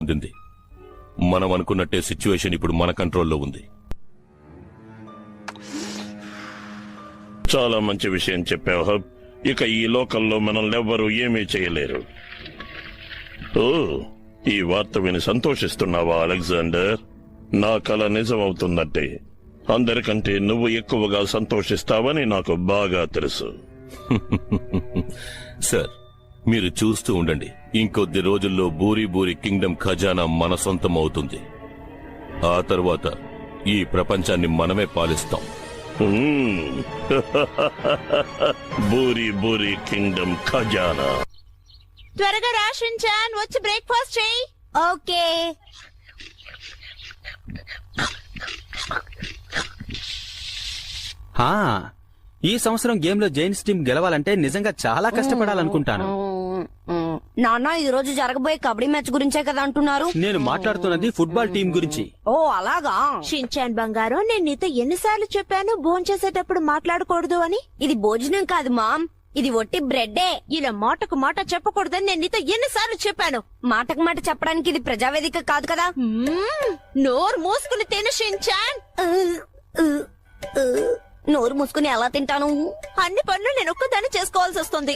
పొందింది. మనం అనుకున్నట్టే సిచ్యువేషన్ ఇప్పుడు మన కంట్రోల్లో ఉంది. చాలా మంచి విషయం చెప్పావు హబ్. ఇక ఈ లోకల్లో మనల్ని ఎవ్వరూ ఏమీ చేయలేరు. ఓ, ఈ వార్త విని సంతోషిస్తున్నావా అలెగ్జాండర్? నా కల నిజమవుతున్నట్టే. అందరికంటే నువ్వు ఎక్కువగా సంతోషిస్తావని నాకు బాగా తెలుసు. సార్, మీరు చూస్తూ ఉండండి. ఇంకొద్ది రోజుల్లో బూరి బూరి కింగ్డమ్ ఖజానా మన సొంతం అవుతుంది. ఆ తర్వాత ఈ ప్రపంచాన్ని మనమే పాలిస్తాం. బూరి బూరి కింగ్డమ్ ఖజానా. త్వరగా రా షిన్చాన్, వచ్చి బ్రేక్ఫాస్ట్ చేయి. ఓకే. ఈ సంవత్సరం గేమ్ లో జైన్స్ టీం గెలవాలంటే నిజంగా చాలా కష్టపడాలనుకుంటాను. నాన్న, ఈ రోజు జరగబోయే కబడ్డీ మ్యాచ్ గురించే కదా అంటున్నారు? నేను మాట్లాడుతున్నది ఫుట్బాల్ టీం గురించి. ఓ అలాగా. షిన్చాన్ బంగారం, నేను నీతో ఎన్నిసార్లు చెప్పాను భోంచేసేటప్పుడు మాట్లాడకూడదు అని? ఇది భోజనం కాదు మామ్, ఇది ఒట్టి బ్రెడ్డే. ఇలా మాటకు మాట చెప్పకూడదని నేను నీతో ఎన్నిసార్లు చెప్పాను? మాటకు మాట చెప్పడానికి ఇది ప్రజావేదిక కాదు కదా. నోరు మూసుకుని తిను షిన్చాన్. నోరు మూసుకుని ఎలా తింటాను? అన్ని పనులు నేను ఒక్కదాన్ని చేసుకోవాల్సి వస్తుంది.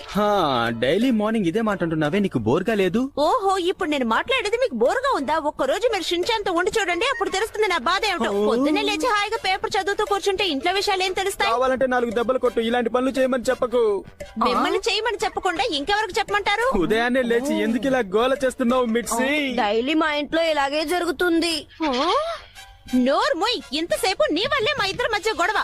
డైలీ మార్నింగ్ ఇదే మాట అంటున్నావే, నీకు బోర్గా లేదు? ఓహో, ఇప్పుడు నేను మాట్లాడేది మీకు బోరుగా ఉందా? ఒక్కరోజు మీరు షిన్చాన్ తో ఉండి చూడండి, అప్పుడు తెలుస్తుంది నా బాధ ఏమిటో. పొద్దున్నే లేచి హాయిగా పేపర్ చదువుతూ కూర్చుంటే ఇంట్లో విషయాలు ఏం తెలుస్తాయి? కావాలంటే 4 దెబ్బలు కొట్టు, ఇలాంటి పనులు చేయమని చెప్పకు. మిమ్మల్ని చేయమని చెప్పకుండా ఇంకెవరికి చెప్పమంటారు? ఉదయాన్నే లేచి ఎందుకు ఇలా గోల చేస్తున్నావు మిట్సీ? డైలీ మా ఇంట్లో ఇలాగే జరుగుతుంది. నోరు మొయ్, ఇంతసేపు నీ వల్లే మా ఇద్దరి మధ్య గొడవ.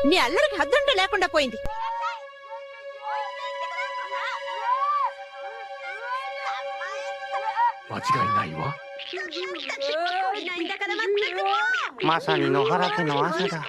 నీ అల్లరికి హద్దంటూ లేకుండా పోయింది. 마산이 노하라테 노하사다.